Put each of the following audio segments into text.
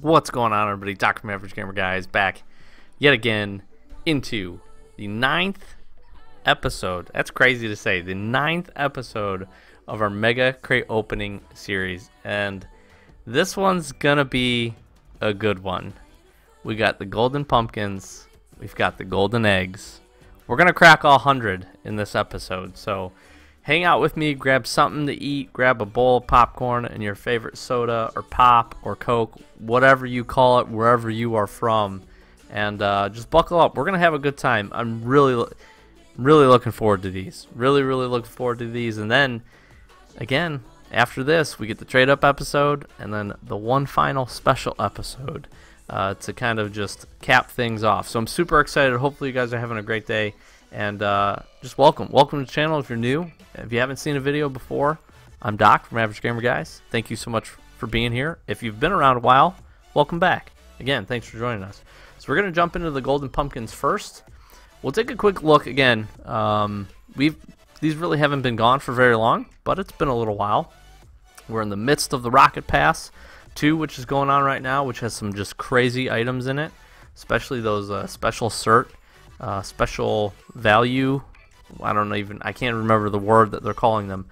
What's going on, everybody? Dr. Average Gamer Guy is back yet again into the 9th episode. That's crazy to say. The 9th episode of our Mega Crate Opening series. And this one's gonna be a good one. We got the golden pumpkins. We've got the golden eggs. We're gonna crack all 100 in this episode. So hang out with me, grab something to eat, grab a bowl of popcorn and your favorite soda or pop or Coke, whatever you call it, wherever you are from, and just buckle up. We're gonna have a good time. I'm really looking forward to these. Really looking forward to these. And then again, after this, we get the trade up episode and then the one final special episode to kind of just cap things off. So I'm super excited. Hopefully you guys are having a great day. And just welcome to the channel if you're new. If you haven't seen a video before, I'm Doc from Average Gamer Guys. Thank you so much for being here. If you've been around a while, welcome back. Again, thanks for joining us. So we're going to jump into the golden pumpkins first. We'll take a quick look again. These really haven't been gone for very long, but it's been a little while. We're in the midst of the Rocket Pass 2, which is going on right now, which has some just crazy items in it, especially those special cert. Special value, I can't remember the word that they're calling them.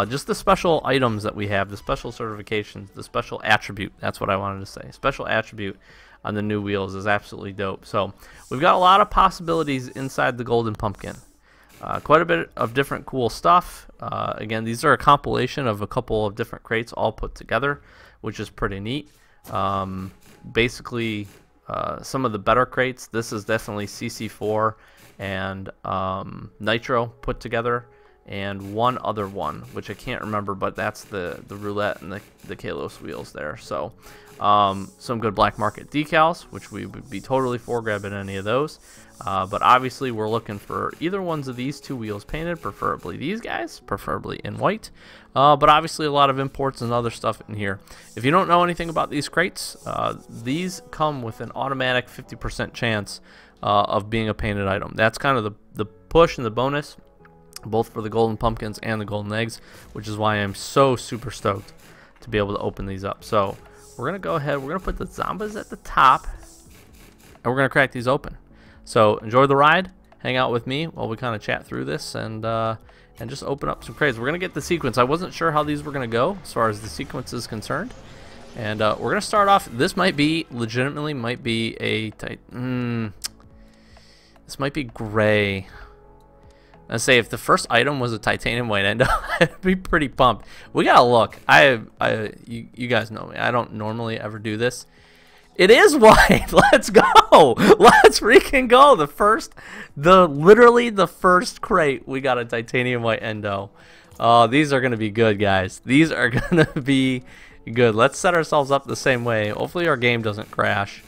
Just the special items that we have, the special certifications, the special attribute. That's what I wanted to say. Special attribute on the new wheels is absolutely dope. So we've got a lot of possibilities inside the golden pumpkin. Quite a bit of different cool stuff. Again, these are a compilation of a couple of different crates all put together, which is pretty neat. Basically, some of the better crates. This is definitely CC4 and Nitro put together, and one other one which I can't remember, but that's the roulette and the Kalos wheels there. So some good black market decals, which we would be totally for grabbing any of those. But obviously we're looking for either ones of these two wheels painted, preferably these guys, preferably in white. But obviously a lot of imports and other stuff in here. If you don't know anything about these crates, these come with an automatic 50% chance of being a painted item. That's kind of the push and the bonus, both for the golden pumpkins and the golden eggs, which is why I'm so super stoked to be able to open these up. So we're going to go ahead, we're going to put the Zombas at the top, and we're going to crack these open. So enjoy the ride, hang out with me while we kind of chat through this and just open up some crates. We're going to get the sequence. I wasn't sure how these were going to go as far as the sequence is concerned. And we're going to start off, this might be, legitimately might be a, this might be gray. Let's say if the first item was a titanium white endo, I'd be pretty pumped. We got to look. You guys know me. I don't normally ever do this. It is white. Let's go. Let's freaking go. Literally the first crate, we got a titanium white endo. These are going to be good, guys. These are going to be good. Let's set ourselves up the same way. Hopefully our game doesn't crash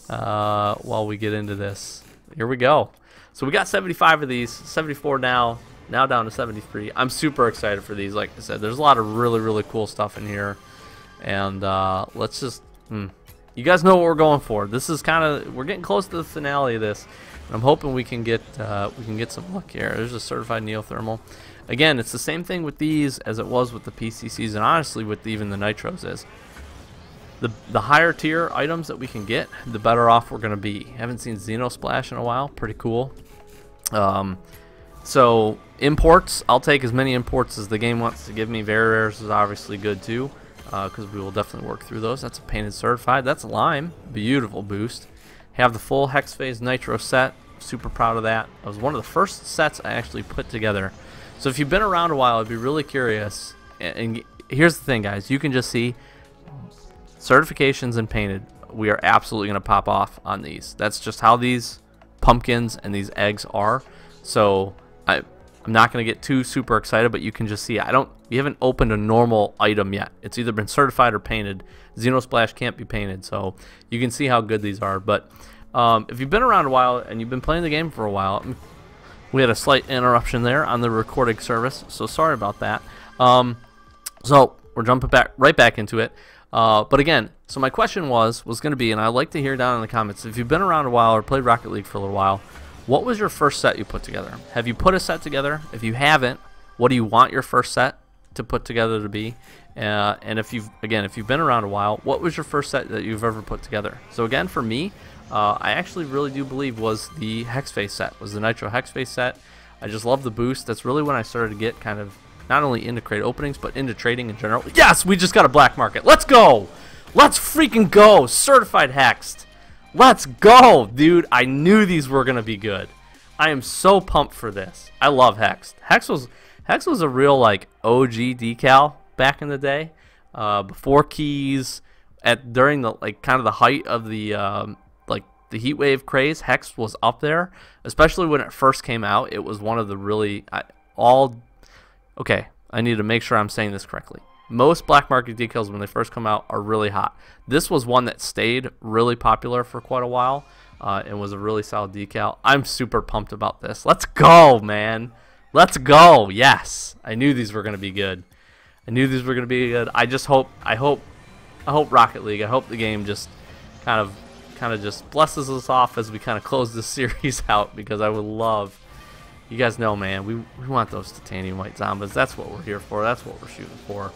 while we get into this. Here we go. So we got 75 of these, 74 now down to 73. I'm super excited for these. Like I said, there's a lot of really cool stuff in here. And let's just... You guys know what we're going for. This is kind of, we're getting close to the finale of this, and I'm hoping we can get some luck here. There's a certified neothermal. Again, it's the same thing with these as it was with the PCCs, and honestly with even the Nitros is. The higher tier items that we can get, the better off we're gonna be. Haven't seen Xenosplash in a while. Pretty cool. So imports, I'll take as many imports as the game wants to give me. Very rares is obviously good too. Because we will definitely work through those. That's a painted certified. That's lime. Beautiful boost. Have the full Hex Phase Nitro set. Super proud of that. It was one of the first sets I actually put together. So if you've been around a while, I'd be really curious. And here's the thing, guys. You can just see certifications and painted. We are absolutely going to pop off on these. That's just how these pumpkins and these eggs are. So I'm not going to get too super excited, but you can just see we haven't opened a normal item yet. It's either been certified or painted. Xenosplash can't be painted, so you can see how good these are. But if you've been around a while and you've been playing the game for a while, we had a slight interruption there on the recording service, so sorry about that. So we're jumping right back into it. But again, so my question was going to be, and I'd like to hear down in the comments, if you've been around a while or played Rocket League for a little while, what was your first set you put together? Have you put a set together? If you haven't, what do you want your first set to put together to be. And if you've been around a while, what was your first set that you've ever put together? So again, for me, I actually really do believe was the Hexface set, was the Nitro Hexface set. I just love the boost. That's really when I started to get kind of not only into crate openings, but into trading in general. Yes, we just got a black market. Let's go. Let's freaking go. Certified Hexed. Let's go, dude. I knew these were going to be good. I am so pumped for this. I love Hexed. Hex was a real like OG decal back in the day, before keys, during the like kind of the height of the like the heat wave craze. Hex was up there, especially when it first came out. It was one of the really okay, I need to make sure I'm saying this correctly. Most black market decals when they first come out are really hot. This was one that stayed really popular for quite a while, and was a really solid decal. I'm super pumped about this. Let's go, man. Let's go. Yes, I knew these were going to be good. I knew these were going to be good. I hope Rocket League, I hope the game just kind of just blesses us off as we kind of close this series out, because I would love, you guys know, man, we want those titanium white Zombas. That's what we're here for. That's what we're shooting for.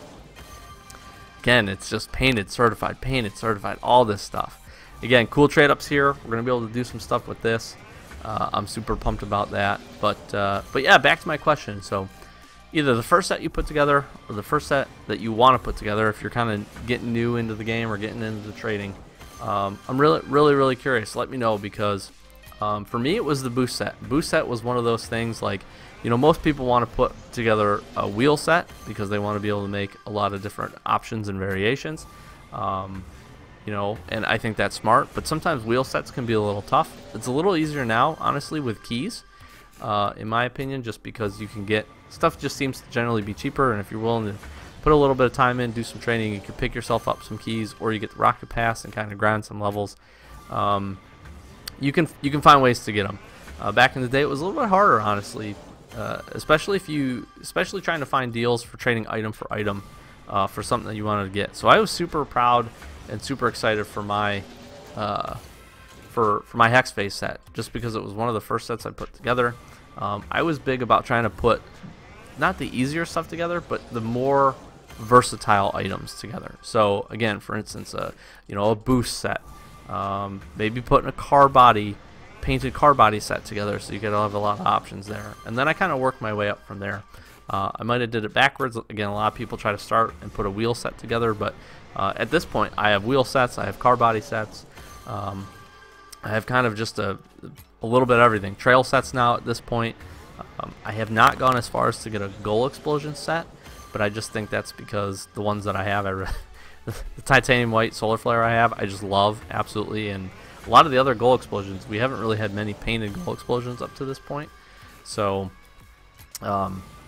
Again, it's just painted, certified, all this stuff. Again, cool trade-ups here. We're going to be able to do some stuff with this. I'm super pumped about that. But yeah, back to my question. So either the first set you put together or the first set that you want to put together if you're kind of getting new into the game or getting into the trading. I'm really curious. Let me know, because for me it was the boost set. Boost set was one of those things, like, you know, most people want to put together a wheel set because they want to be able to make a lot of different options and variations. You know, and I think that's smart, but sometimes wheel sets can be a little tough. It's a little easier now, honestly, with keys, in my opinion, just because you can get stuff, just seems to generally be cheaper, and if you're willing to put a little bit of time in, do some training, you can pick yourself up some keys, or you get the Rocket Pass and kind of grind some levels. You can find ways to get them. Back in the day, it was a little bit harder, honestly, especially trying to find deals for trading item for item for something that you wanted to get. So I was super proud and super excited for my for my Hexface set, just because it was one of the first sets I put together. I was big about trying to put not the easier stuff together, but the more versatile items together. So again, for instance, you know, a boost set, maybe putting a painted car body set together, so you could have a lot of options there. And then I kind of worked my way up from there. I might have did it backwards. Again, a lot of people try to start and put a wheel set together, but at this point I have wheel sets, I have car body sets, I have kind of just a little bit of everything. Trail sets now at this point. I have not gone as far as to get a goal explosion set, but I just think that's because the ones that I have, the titanium white solar flare I have, I just love absolutely, and a lot of the other goal explosions, we haven't really had many painted goal explosions up to this point. So you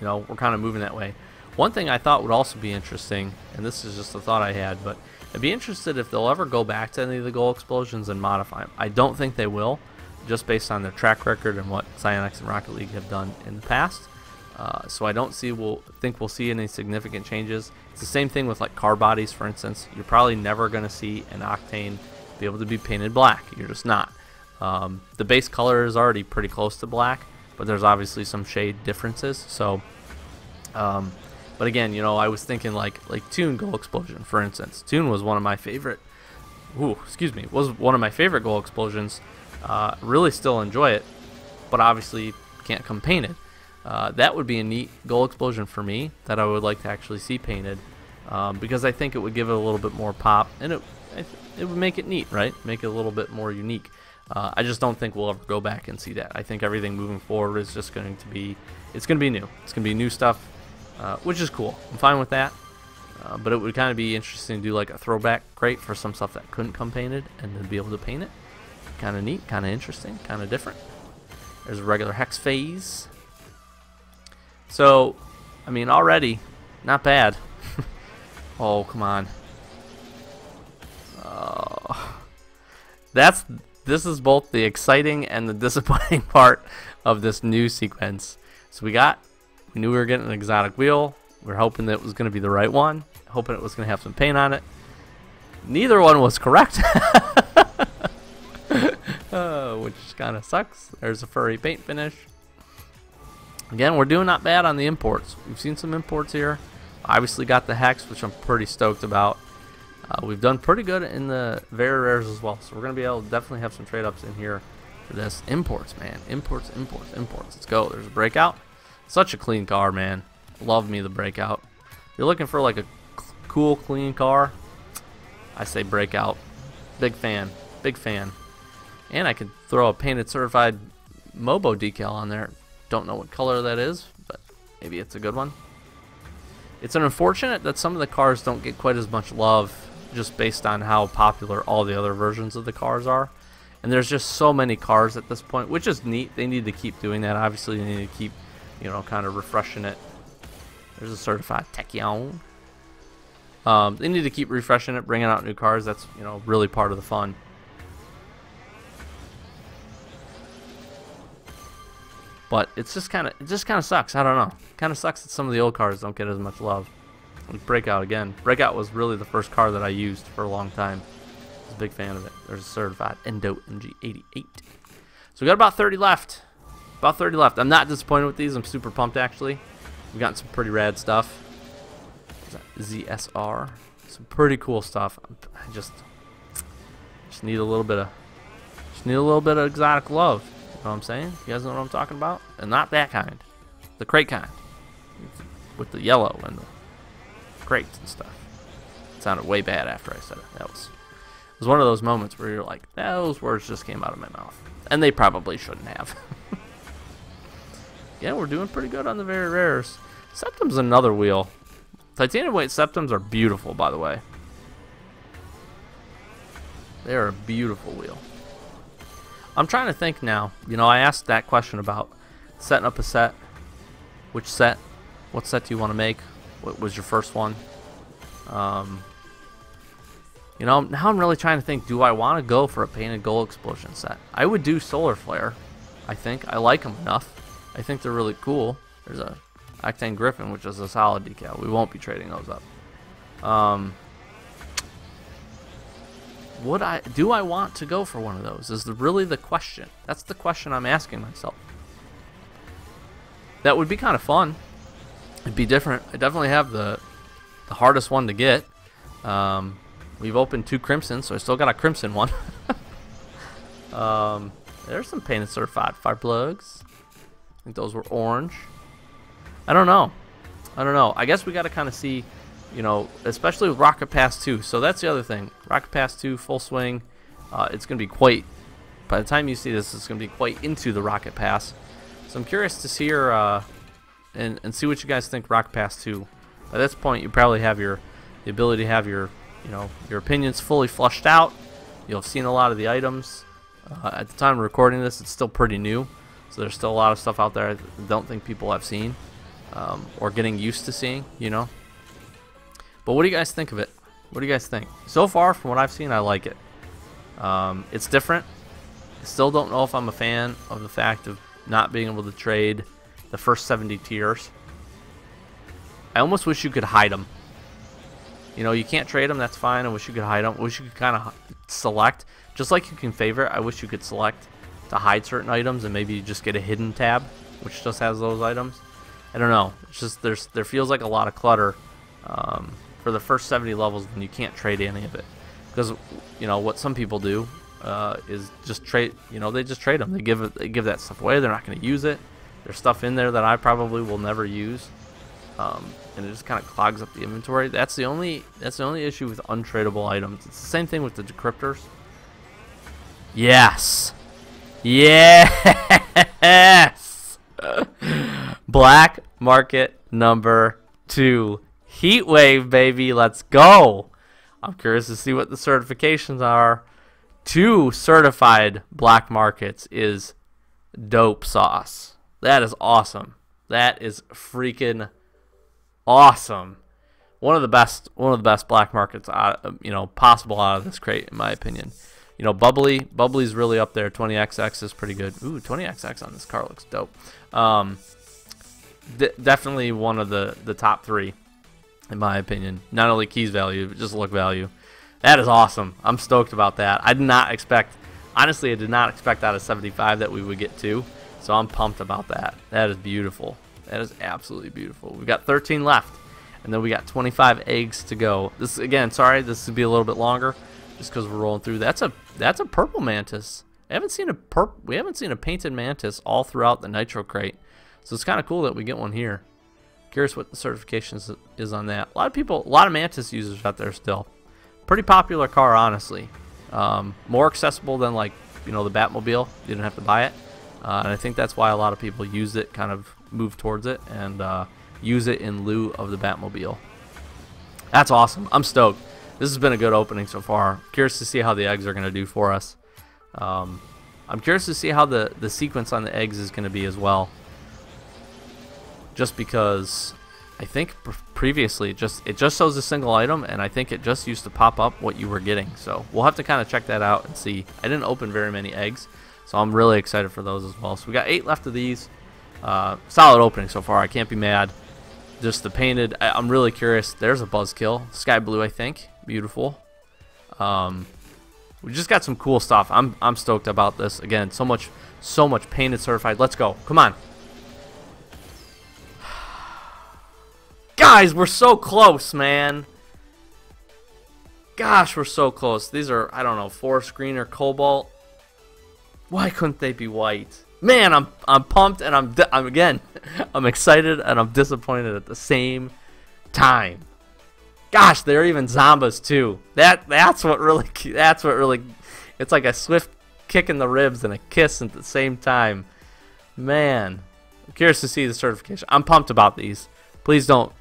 know, we're kind of moving that way. One thing I thought would also be interesting, and this is just a thought I had, but I'd be interested if they'll ever go back to any of the goal explosions and modify them. I don't think they will, just based on their track record and what Psyonix and Rocket League have done in the past. So I don't think we'll see any significant changes. It's the same thing with like car bodies, for instance. You're probably never going to see an Octane be able to be painted black. You're just not. The base color is already pretty close to black, but there's obviously some shade differences. So, but again, you know, I was thinking like Toon Goal Explosion, for instance. Toon was one of my favorite. Was one of my favorite goal explosions. Really still enjoy it, but obviously can't come painted. That would be a neat goal explosion for me that I would like to actually see painted, because I think it would give it a little bit more pop, and it would make it neat, right? Make it a little bit more unique. I just don't think we'll ever go back and see that. I think everything moving forward is just going to be, it's going to be new. It's going to be new stuff, which is cool. I'm fine with that. But it would kind of be interesting to do like a throwback crate for some stuff that couldn't come painted, and then be able to paint it. Kind of neat, kind of interesting, kind of different. There's a regular Hexface. So, I mean, already, not bad. Oh, come on. This is both the exciting and the disappointing part of this new sequence. So we knew we were getting an exotic wheel. We were hoping that it was going to be the right one. Hoping it was going to have some paint on it. Neither one was correct. Which kind of sucks. There's a furry paint finish. Again, we're doing not bad on the imports. We've seen some imports here. Obviously got the Hex, which I'm pretty stoked about. We've done pretty good in the very rares as well, so we're going to be able to definitely have some trade-ups in here for this. Imports, man. Imports, imports, imports. Let's go. There's a Breakout. Such a clean car, man. Love me the Breakout. If you're looking for like a cool, clean car, I say Breakout. Big fan. Big fan. And I could throw a painted certified Mobo decal on there. Don't know what color that is, but maybe it's a good one. It's unfortunate that some of the cars don't get quite as much love just based on how popular all the other versions of the cars are. And there's just so many cars at this point, which is neat. They need to keep doing that. Obviously, they need to keep, you know, kind of refreshing it. There's a certified Techion. They need to keep refreshing it, bringing out new cars. That's, you know, really part of the fun. But it's just kind of sucks. I don't know. Kind of sucks that some of the old cars don't get as much love. Like Breakout again. Breakout was really the first car that I used for a long time. I was a big fan of it. There's a certified Endo MG88. So we got about 30 left. About 30 left. I'm not disappointed with these. I'm super pumped actually. We've gotten some pretty rad stuff. ZSR. Some pretty cool stuff. I just need a little bit of exotic love. You know what I'm saying? You guys know what I'm talking about? And not that kind. The crate kind. With the yellow and the crates and stuff. It sounded way bad after I said it. It was one of those moments where you're like, those words just came out of my mouth. And they probably shouldn't have. Yeah, we're doing pretty good on the very rares. Septum's another wheel. Titanium weight Septums are beautiful, by the way. They are a beautiful wheel. I'm trying to think now. You know, I asked that question about setting up a set. Which set? What set do you want to make? What was your first one? You know, now I'm really trying to think, do I want to go for a painted gold explosion set? I would do Solar Flare, I think. I like them enough. I think they're really cool. There's a Octane Griffin, which is a solid decal. We won't be trading those up. Do I want to go for one of those? Is really the question. That's the question I'm asking myself. That would be kind of fun. It'd be different. I definitely have the hardest one to get. We've opened 2 Crimson, so I still got a Crimson one. There's some painted certified fire plugs. I think those were orange. I don't know. I guess we got to kind of see, you know, especially with Rocket Pass 2. So that's the other thing. Rocket Pass 2, full swing. It's going to be quite, by the time you see this, it's going to be quite into the Rocket Pass. So I'm curious to hear and see what you guys think Rocket Pass 2. By this point, you probably have the ability to have your, you know, your opinions fully flushed out. You'll have seen a lot of the items. At the time of recording this, it's still pretty new. So there's still a lot of stuff out there I don't think people have seen. Or getting used to seeing, you know. But what do you guys think of it? What do you guys think? So far, from what I've seen, I like it. It's different. I still don't know if I'm a fan of the fact of not being able to trade the first 70 tiers. I almost wish you could hide them. You know, you can't trade them, that's fine. I wish you could hide them. I wish you could kind of select. Just like you can favorite, I wish you could select to hide certain items and maybe you just get a hidden tab, which just has those items. I don't know. It's just there feels like a lot of clutter for the first 70 levels when you can't trade any of it. Because, you know, what some people do is just trade. You know, they just trade them. They give that stuff away. They're not going to use it. There's stuff in there that I probably will never use, and it just kind of clogs up the inventory. That's the only issue with untradeable items. It's the same thing with the decryptors. Yes. Yes. Black market number 2. Heat Wave, baby. Let's go. I'm curious to see what the certifications are. 2 certified black markets is dope sauce. That is awesome. That is freaking awesome. One of the best black markets possible out of this crate, in my opinion. You know, Bubbly's really up there. 20XX is pretty good. Ooh, 20XX on this car looks dope. Definitely one of the top 3, in my opinion. Not only keys value, but just look value. That is awesome. I'm stoked about that. I did not expect, honestly, I did not expect out of 75 that we would get 2. So I'm pumped about that. That is beautiful. That is absolutely beautiful. We've got 13 left. And then we got 25 eggs to go. This again, sorry, this will be a little bit longer, just because we're rolling through. That's a purple mantis. We haven't seen a painted mantis all throughout the Nitro crate, so it's kind of cool that we get one here. Curious what the certification is on that. A lot of mantis users out there still. Pretty popular car, honestly. More accessible than, like, you know, the Batmobile. You didn't have to buy it, and I think that's why a lot of people use it, kind of move towards it, and use it in lieu of the Batmobile. That's awesome. I'm stoked. This has been a good opening so far. Curious to see how the eggs are going to do for us. I'm curious to see how the sequence on the eggs is going to be as well. Just because I think previously it just shows a single item, and I think it just used to pop up what you were getting. So we'll have to kind of check that out and see. I didn't open very many eggs, so I'm really excited for those as well. So we got 8 left of these. Solid opening so far. I can't be mad. Just the painted. I'm really curious. There's a Buzzkill, sky blue, I think. Beautiful. We just got some cool stuff. I'm stoked about this. Again, so much painted certified. Let's go. Come on. Guys, we're so close, man. Gosh, we're so close. These are, I don't know, 4-screener cobalt. Why couldn't they be white? Man, I'm pumped, and I'm again, I'm excited and I'm disappointed at the same time. Gosh, they're even Zombas too. That's what really, it's like a swift kick in the ribs and a kiss at the same time. Man, I'm curious to see the certification. I'm pumped about these. Please don't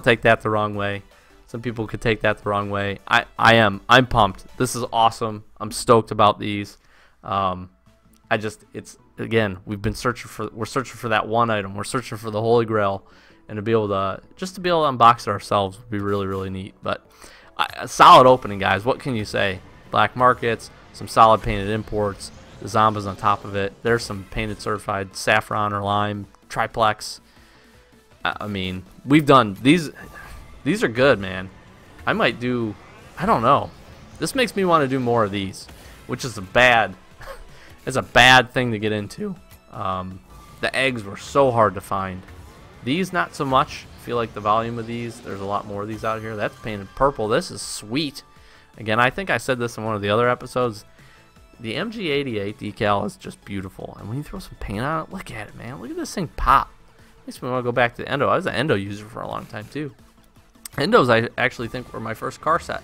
take that the wrong way. Some people could take that the wrong way. I'm pumped. This is awesome. I'm stoked about these. It's again, we're searching for that one item. We're searching for the Holy Grail, and to be able to unbox it ourselves would be really, really neat. But a solid opening, guys. What can you say? Black markets, some solid painted imports, the Zombas on top of it. There's some painted certified saffron or lime triplex. I mean, we've done these. These are good, man. I might do. I don't know. This makes me want to do more of these, which is a bad. It's a bad thing to get into. The eggs were so hard to find. These, not so much. I feel like the volume of these, there's a lot more of these out here. That's painted purple. This is sweet. Again, I think I said this in one of the other episodes. The MG88 decal is just beautiful. And when you throw some paint on it, look at it, man. Look at this thing pop. Makes me want to go back to Endo. I was an Endo user for a long time, too. Endos, I actually think, were my first car set,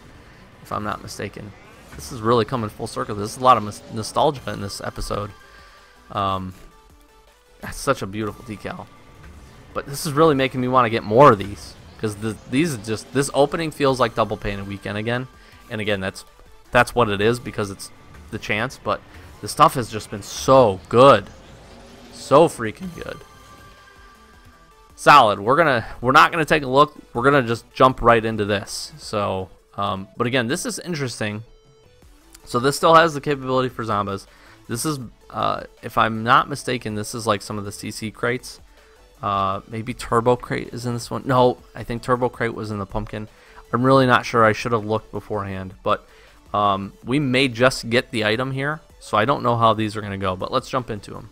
if I'm not mistaken. This is really coming full circle. There's a lot of nostalgia in this episode. That's such a beautiful decal. But this is really making me want to get more of these, because this opening feels like double painted weekend again. And again, that's what it is, because it's the chance. But the stuff has just been so good, so freaking good. Solid. We're not gonna take a look. We're gonna just jump right into this. So, but again, this is interesting. So this still has the capability for Zombas. This is, if I'm not mistaken, this is like some of the CC crates. Maybe Turbo Crate is in this one. No, I think Turbo Crate was in the pumpkin. I'm really not sure. I should have looked beforehand. But we may just get the item here, so I don't know how these are gonna go. But let's jump into them.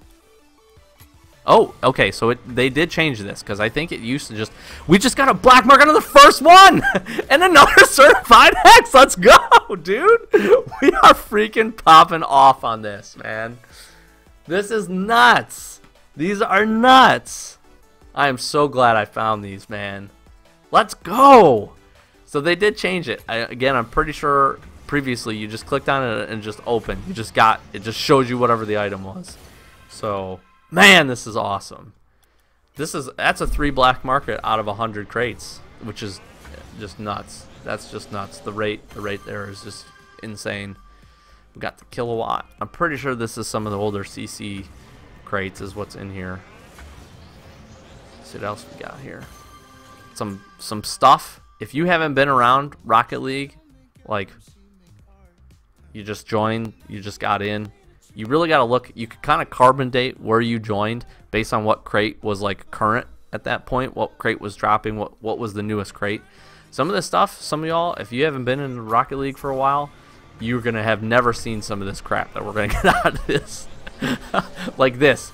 Oh, okay, so they did change this, because I think it used to just... We just got a black mark on the first one! And another certified X! Let's go, dude! We are freaking popping off on this, man. This is nuts! These are nuts! I am so glad I found these, man. Let's go! So they did change it. Again, I'm pretty sure previously you just clicked on it and just opened. It just shows you whatever the item was. So... Man, this is awesome. That's a 3 black market out of 100 crates, which is just nuts. That's just nuts. The rate there is just insane. We got the kilowatt. I'm pretty sure this is some of the older CC crates is what's in here. Let's see what else we got here. Some stuff. If you haven't been around Rocket League, like you just joined, you just got in. You really got to look. You could kind of carbon date where you joined based on what crate was like current at that point, what crate was dropping, what was the newest crate. Some of this stuff, some of y'all, if you haven't been in Rocket League for a while, you're going to have never seen some of this crap that we're going to get out of this. Like this.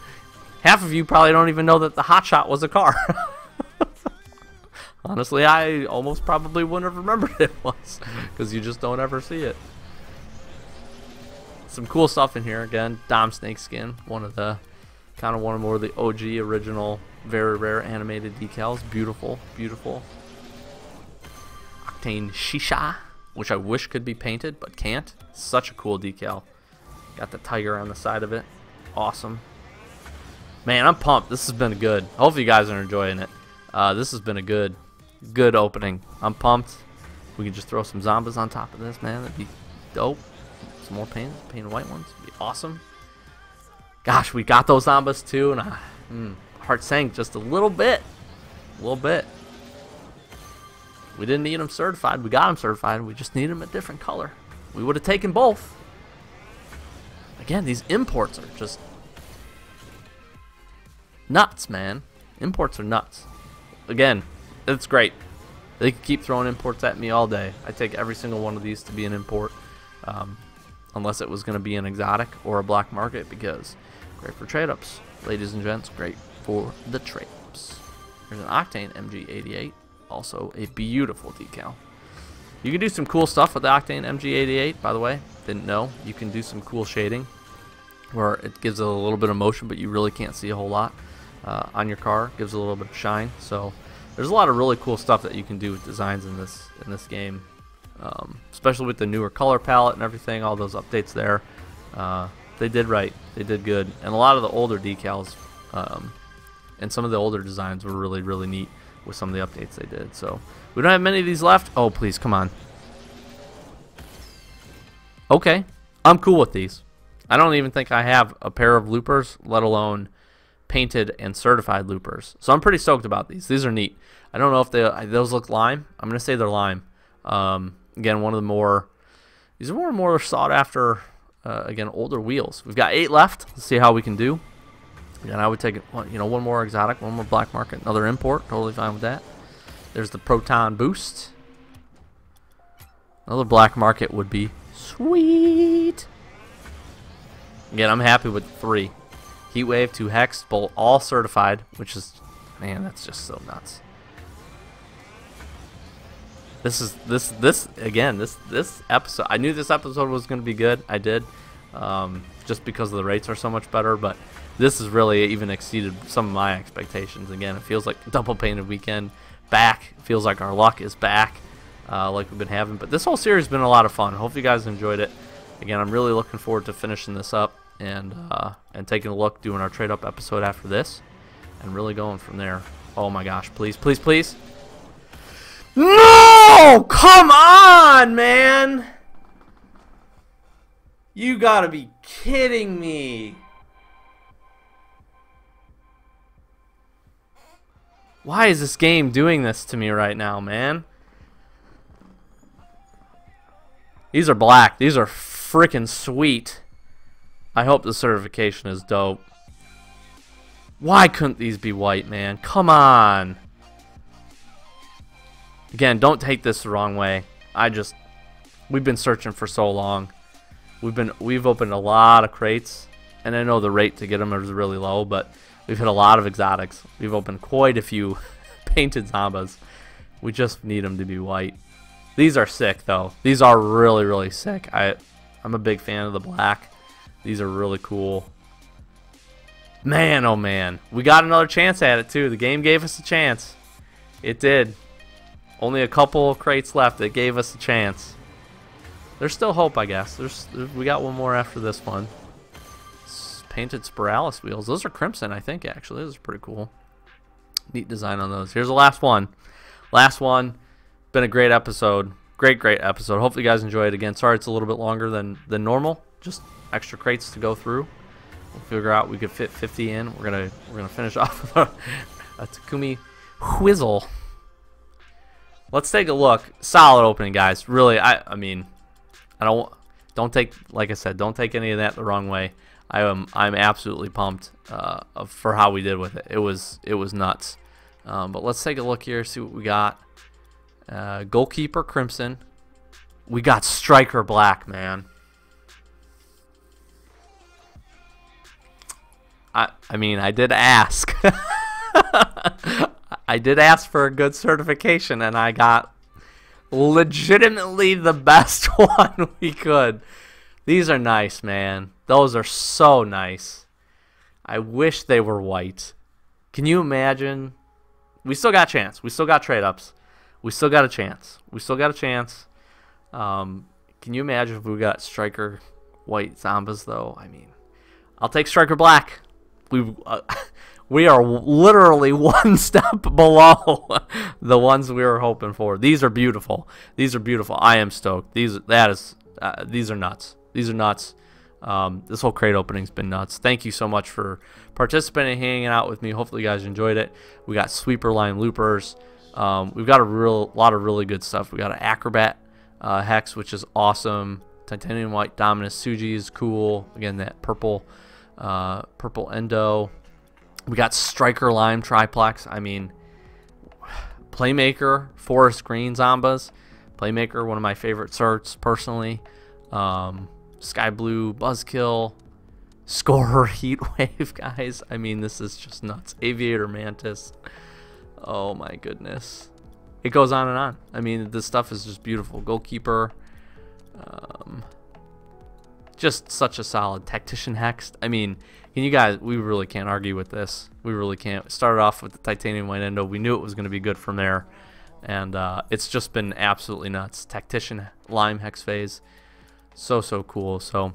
Half of you probably don't even know that the Hot Shot was a car. Honestly, I almost probably wouldn't have remembered it was, because you just don't ever see it. Some cool stuff in here. Again, Dom Snakeskin, one of more of the OG original, very rare animated decals. Beautiful, beautiful. Octane Shisha, which I wish could be painted, but can't. Such a cool decal. Got the tiger on the side of it. Awesome. Man, I'm pumped. This has been good. Hopefully you guys are enjoying it. This has been a good opening. I'm pumped. We can just throw some zombies on top of this, man. That'd be dope. Some more painted white ones. It'd be awesome. Gosh, we got those zombies too, and heart sank just a little bit. A little bit. We didn't need them certified. We got them certified. We just need them a different color. We would have taken both. Again, these imports are just nuts, man. Imports are nuts. Again, it's great. They can keep throwing imports at me all day. I take every single one of these to be an import, unless it was going to be an exotic or a black market, because great for trade-ups. Ladies and gents, great for the trade-ups. Here's an Octane MG88, also a beautiful decal. You can do some cool stuff with the Octane MG88, by the way. Didn't know. You can do some cool shading where it gives it a little bit of motion, but you really can't see a whole lot on your car. Gives it a little bit of shine. So there's a lot of really cool stuff that you can do with designs in this game, especially with the newer color palette and everything. All those updates there, they did right. They did good, and a lot of the older decals and some of the older designs were really, really neat with some of the updates they did. So we don't have many of these left. Oh, please, come on. Okay, I'm cool with these. I don't even think I have a pair of loopers, let alone painted and certified loopers. So I'm pretty stoked about these. These are neat. I don't know if those look lime. I'm gonna say they're lime. Again, one of the more, these are more sought after. Again, older wheels. We've got 8 left. Let's see how we can do. And I would take one more exotic, one more black market, another import. Totally fine with that. There's the Proton Boost. Another black market would be sweet. Again, I'm happy with 3. Heatwave, 2 Hex, both all certified, which is, man, that's just so nuts. This episode, I knew this episode was going to be good. I did, just because the rates are so much better, but this has really even exceeded some of my expectations. Again, it feels like double painted weekend back. It feels like our luck is back, like we've been having. But this whole series has been a lot of fun. Hope you guys enjoyed it. Again, I'm really looking forward to finishing this up and taking a look, doing our trade up episode after this, and really going from there. Oh my gosh, please, please, please. No! Come on, man! You gotta be kidding me. Why is this game doing this to me right now, man? These are black. These are freaking sweet. I hope the certification is dope. Why couldn't these be white, man? Come on. Again, don't take this the wrong way. We've been searching for so long. We've opened a lot of crates, and I know the rate to get them is really low, but we've hit a lot of exotics. We've opened quite a few painted zombies. We just need them to be white. These are sick, though. These are really, really sick. I'm a big fan of the black. These are really cool. Man, oh man. We got another chance at it, too. The game gave us a chance. It did. Only a couple of crates left that gave us a chance. There's still hope, I guess. We got one more after this one. Painted Spiralis wheels. Those are crimson, I think, actually. Those are pretty cool. Neat design on those. Here's the last one. Last one. Been a great episode. Great episode. Hopefully you guys enjoy it. Again, sorry it's a little bit longer than normal. Just extra crates to go through. We'll figure out we could fit 50 in. We're gonna finish off with a Takumi Whizzle. Let's take a look. Solid opening, guys. Really, I mean, don't take, like I said, don't take any of that the wrong way. I'm absolutely pumped for how we did with it. It was nuts. But let's take a look here, see what we got. Goalkeeper crimson. We got striker black, man. I mean, I did ask. I did ask for a good certification, and I got legitimately the best one we could. These are nice, man. Those are so nice. I wish they were white. Can you imagine? We still got a chance. We still got trade-ups. We still got a chance. We still got a chance. Can you imagine if we got striker white Zambas, though? I mean, I'll take striker black. We are literally one step below the ones we were hoping for. These are beautiful. These are beautiful. I am stoked. These are nuts. These are nuts. This whole crate opening's been nuts. Thank you so much for participating and hanging out with me. Hopefully you guys enjoyed it. We got sweeper line loopers. We've got a lot of really good stuff. We got an acrobat hex, which is awesome. Titanium white Dominus Suji is cool. Again, that purple endo. We got striker lime triplex. I mean, Playmaker forest green Zambas. Playmaker, one of my favorite certs personally. Sky blue buzzkill. Scorer heatwave, guys. I mean, this is just nuts. Aviator mantis. Oh my goodness. It goes on and on. I mean, this stuff is just beautiful. Goalkeeper. Just such a solid tactician hex. I mean, you guys, we really can't argue with this. We really can't. Started off with the titanium white endo. We knew it was going to be good from there, and it's just been absolutely nuts. Tactician lime hex phase, so cool. So,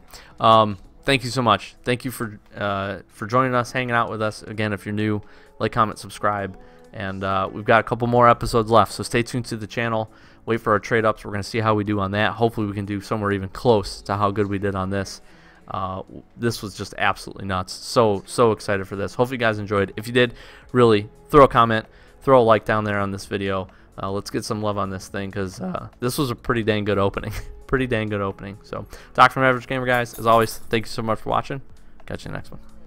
thank you so much. Thank you for joining us, hanging out with us. Again, if you're new, like, comment, subscribe, and we've got a couple more episodes left. So stay tuned to the channel. Wait for our trade ups. We're going to see how we do on that. Hopefully we can do somewhere even close to how good we did on this. This was just absolutely nuts. So excited for this. Hopefully you guys enjoyed. If you did, really throw a comment, throw a like down there on this video. Let's get some love on this thing, because this was a pretty dang good opening. Pretty dang good opening. So, Doc from Average Gamer, guys, as always, thank you so much for watching. Catch you in the next one.